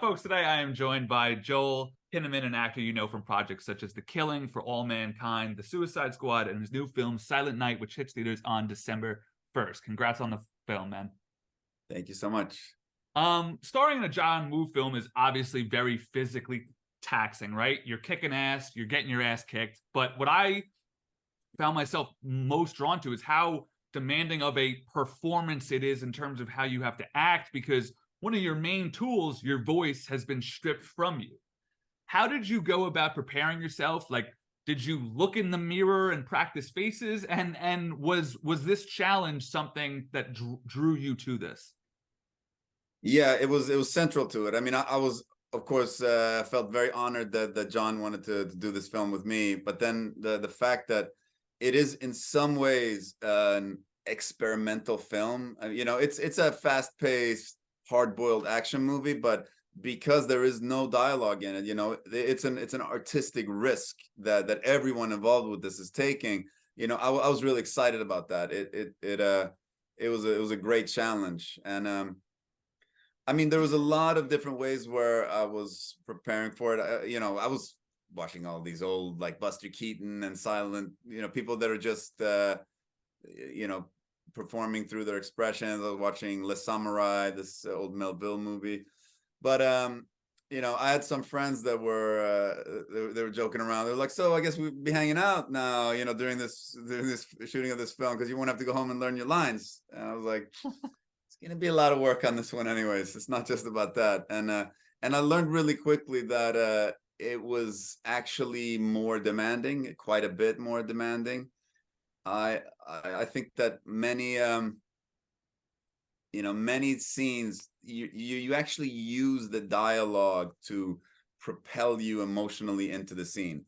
Folks, today I am joined by Joel Kinnaman, an actor you know from projects such as The Killing, For All Mankind, The Suicide Squad, and his new film Silent Night, which hits theaters on December 1st. Congrats on the film, man. Thank you so much. Starring in a John Woo film is obviously very physically taxing, right? You're kicking ass, you're getting your ass kicked. But what I found myself most drawn to is how demanding of a performance it is in terms of how you have to act, because one of your main tools, your voice, has been stripped from you. How did you go about preparing yourself? Like, did you look in the mirror and practice faces? And was this challenge something that drew you to this? Yeah, it was central to it. I mean, I was, of course, felt very honored that John wanted to do this film with me. But then the fact that it is in some ways an experimental film. It's a fast-paced, hard-boiled action movie, but because there is no dialogue in it, it's an artistic risk that everyone involved with this is taking. I was really excited about that. It was a great challenge. And I mean, there was a lot of different ways where I was preparing for it. I was watching all these old, like, Buster Keaton and Silent, people that are just performing through their expressions. I was watching Le Samurai, this old Melville movie. But I had some friends that were they were joking around. They were like, "So I guess we'd be hanging out now, during this shooting of this film, because you won't have to go home and learn your lines." And I was like, "It's gonna be a lot of work on this one, anyways. It's not just about that." And I learned really quickly that it was actually more demanding, quite a bit more demanding. I think that many many scenes you actually use the dialogue to propel you emotionally into the scene.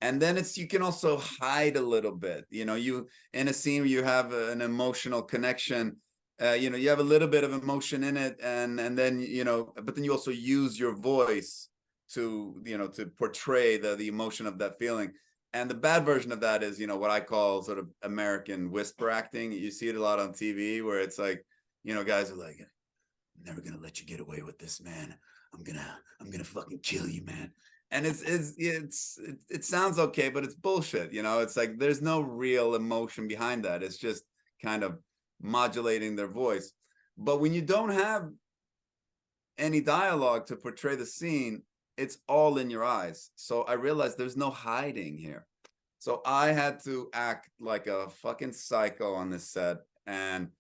And then you can also hide a little bit. You in a scene where you have an emotional connection, you have a little bit of emotion in it, and then but then you also use your voice to to portray the emotion of that feeling. And the bad version of that is what I call sort of American whisper acting. You see it a lot on TV, where it's like, guys are like, "I'm never gonna let you get away with this, man. I'm gonna fucking kill you, man." And it sounds okay, but it's bullshit. It's like there's no real emotion behind that. It's just kind of modulating their voice. But when you don't have any dialogue to portray the scene, it's all in your eyes. So I realized there's no hiding here. So I had to act like a fucking psycho on this set. And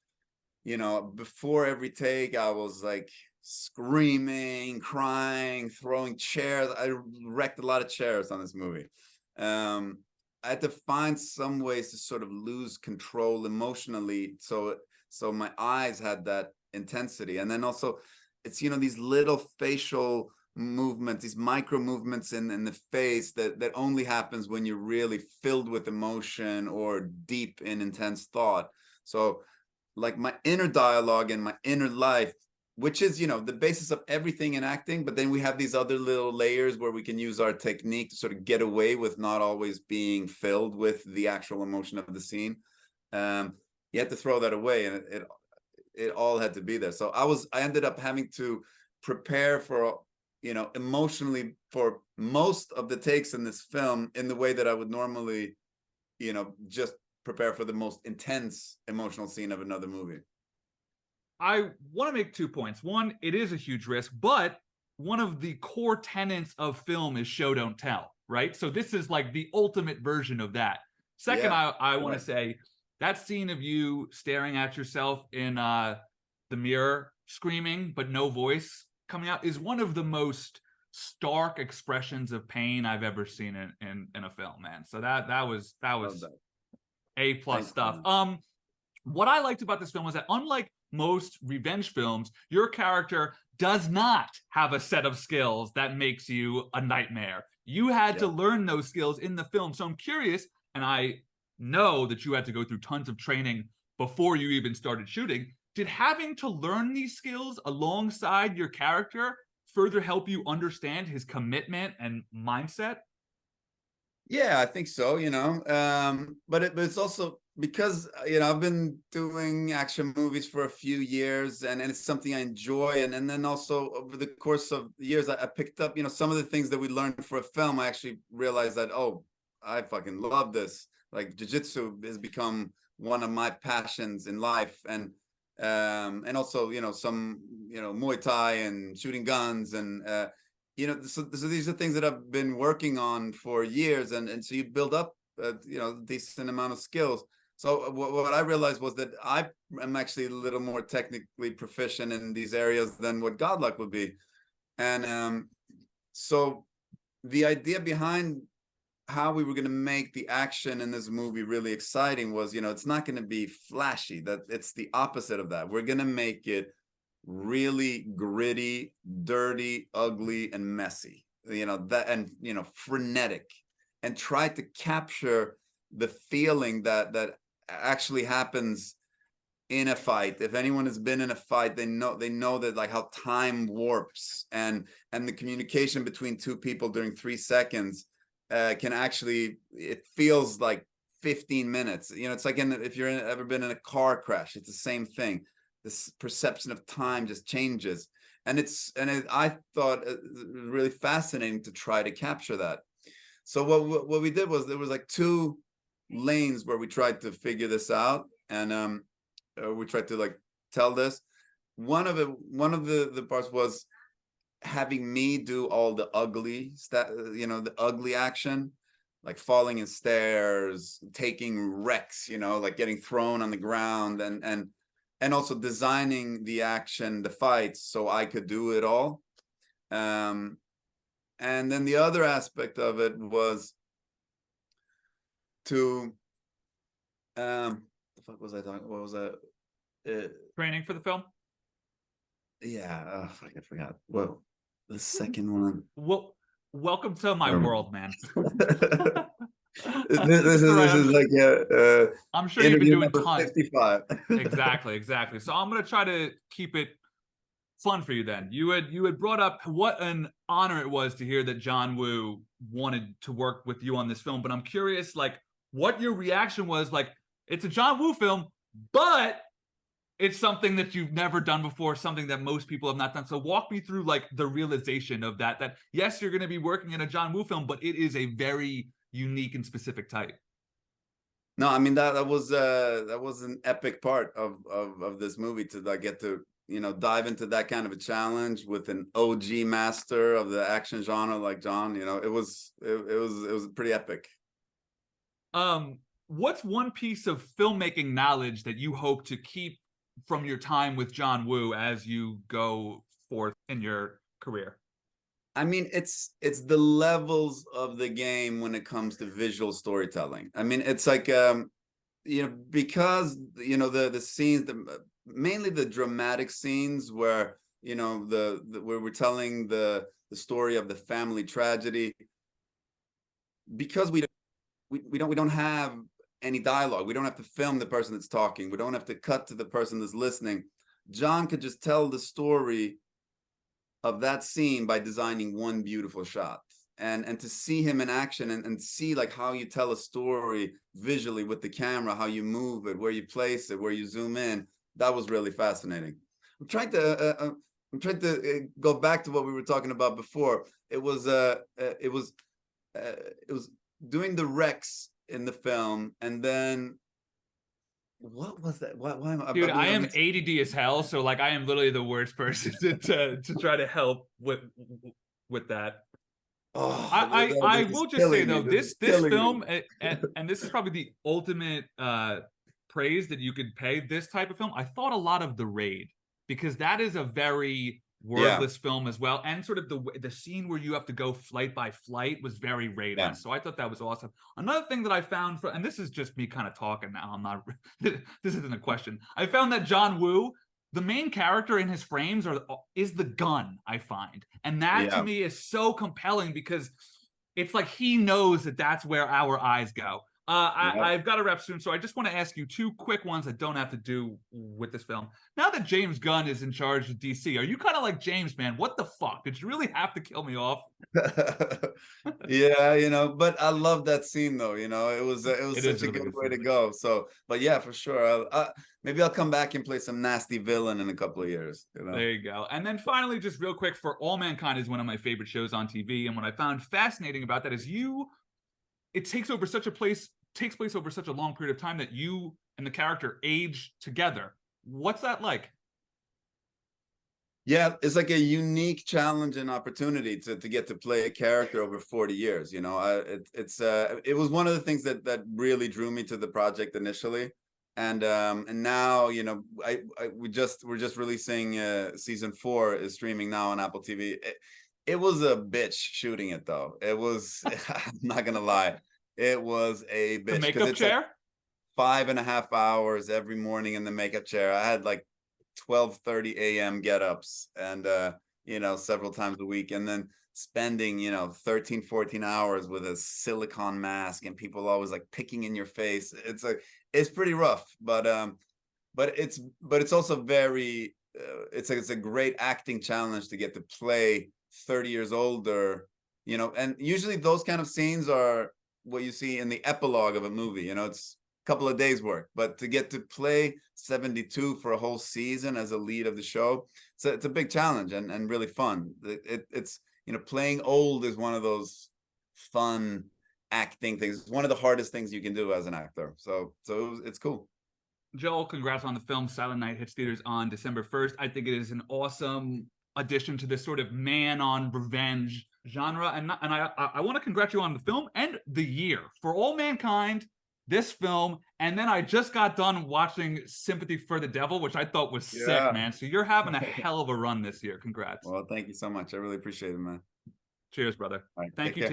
before every take, I was like screaming, crying, throwing chairs. I wrecked a lot of chairs on this movie. I had to find some ways to sort of lose control emotionally, so my eyes had that intensity. And then also, it's these little facial movements, these micro movements in the face that only happens when you're really filled with emotion or deep in intense thought. So, like, my inner dialogue and my inner life, which is the basis of everything in acting, but then we have these other little layers where we can use our technique to sort of get away with not always being filled with the actual emotion of the scene. You had to throw that away, and it all had to be there. So I ended up having to prepare for emotionally for most of the takes in this film in the way that I would normally just prepare for the most intense emotional scene of another movie. I want to make 2 points. One, it is a huge risk, but one of the core tenets of film is show don't tell, right? So this is like the ultimate version of that. Second, Yeah, I want to say that scene of you staring at yourself in the mirror, screaming but no voice coming out, is one of the most stark expressions of pain I've ever seen in a film, man. So that was A+ stuff. What I liked about this film was that, unlike most revenge films, your character does not have a set of skills that makes you a nightmare. You had to learn those skills in the film. So I'm curious, and I know that you had to go through tons of training before you even started shooting. Did having to learn these skills alongside your character further help you understand his commitment and mindset? Yeah, I think so. But it's also because I've been doing action movies for a few years, and it's something I enjoy, and then also over the course of years, I picked up some of the things that we learned for a film. I actually realized that, oh, I fucking love this. Like jiu-jitsu has become one of my passions in life, and also some Muay Thai and shooting guns, and so these are things that I've been working on for years, and so you build up a decent amount of skills. So what I realized was that I am actually a little more technically proficient in these areas than what Godluck would be. And so the idea behind how we were going to make the action in this movie really exciting was, it's not going to be flashy. That it's the opposite of that. We're going to make it really gritty, dirty, ugly, and messy. And frenetic, and try to capture the feeling that actually happens in a fight. If anyone has been in a fight, they know that, like, how time warps, and the communication between two people during 3 seconds can actually, it feels like 15 minutes. It's like if you're ever been in a car crash, it's the same thing. This perception of time just changes, and I thought it was really fascinating to try to capture that. So what we did was, there was like 2 lanes where we tried to figure this out, and we tried to, like, tell this. One of the parts was having me do all the ugly the ugly action, like falling in stairs, taking wrecks, like getting thrown on the ground, and also designing the action, the fights, so I could do it all. And then the other aspect of it was to the fuck was I talking? What was that? Training for the film. Yeah, I forgot. Well, the second one. Well, welcome to my world, man. This is like I'm sure you've been interview doing number tons. 55. Exactly. So I'm gonna try to keep it fun for you then. You had brought up what an honor it was to hear that John Woo wanted to work with you on this film, but I'm curious, like, what your reaction was. Like, it's a John Woo film, but it's something that you've never done before, something that most people have not done. So walk me through, like, the realization of that yes, you're going to be working in a John Woo film, but it is a very unique and specific type. No, I mean, that was an epic part of this movie, to, like, get to dive into that kind of a challenge with an OG master of the action genre like John. It was pretty epic. What's one piece of filmmaking knowledge that you hope to keep from your time with John Woo as you go forth in your career? I mean, it's the levels of the game when it comes to visual storytelling. I mean, it's like because the scenes, mainly the dramatic scenes where where we're telling the story of the family tragedy, because we don't have any dialogue. We don't have to film the person that's talking. We don't have to cut to the person that's listening. John could just tell the story of that scene by designing one beautiful shot. And to see him in action, and see, like, how you tell a story visually with the camera, how you move it, where you place it, where you zoom in, that was really fascinating. I'm trying to go back to what we were talking about before. It was doing the wrecks in the film, and then what was that? Why am I? Dude, I am ADD as hell, so, like, I am literally the worst person to try to help with that. Oh, I will just say, though, this film, me. and this is probably the ultimate praise that you could pay this type of film. I thought a lot of The Raid, because that is a very wordless film as well, and sort of the scene where you have to go flight by flight was very Raid-esque. So I thought that was awesome. Another thing that I found, and this is just me kind of talking now, I'm not this isn't a question. I found that John Woo, the main character in his frames is the gun, I find, and that to me is so compelling, because it's like he knows that that's where our eyes go. I've got to wrap soon, so I just want to ask you 2 quick ones that don't have to do with this film. Now that James Gunn is in charge of DC, are you kind of like, James, man, what the fuck? Did you really have to kill me off? Yeah, you know, but I love that scene though, you know, it was It is such a a really good good way to scene. go. So, but yeah, for sure. Maybe I'll come back and play some nasty villain in a couple of years, you know. There you go. And then finally, just real quick, For All Mankind is one of my favorite shows on TV. And what I found fascinating about that is it takes place over such a long period of time that you and the character age together. What's that like? Yeah, it's like a unique challenge and opportunity to get to play a character over 40 years, you know. It was one of the things that really drew me to the project initially. And now, you know, we're just releasing season 4 is streaming now on Apple TV. It was a bitch shooting it though. It was I'm not gonna lie. It was a The bitch because makeup it's like chair? 5.5 hours every morning in the makeup chair. I had like 12:30 a.m. get-ups and you know, several times a week, and then spending, you know, 13 14 hours with a silicone mask and people always like picking in your face. It's pretty rough, but it's also very it's a great acting challenge to get to play 30 years older, you know. And usually those kind of scenes are what you see in the epilogue of a movie, you know. It's a couple of days work, but to get to play 72 for a whole season as a lead of the show, it's a big challenge and really fun. It's, you know, playing old is one of those fun acting things. It's one of the hardest things you can do as an actor, so it's cool. Joel, congrats on the film. Silent Night hits theaters on December 1st. I think it is an awesome addition to this sort of man on revenge genre. And I want to congratulate you on the film and the year. For All Mankind, this film, and then I just got done watching Sympathy for the Devil, which I thought was sick, Yeah. man. So you're having a hell of a run this year. Congrats. Well, thank you so much. I really appreciate it, man. Cheers, brother. All right, Thank take you care. to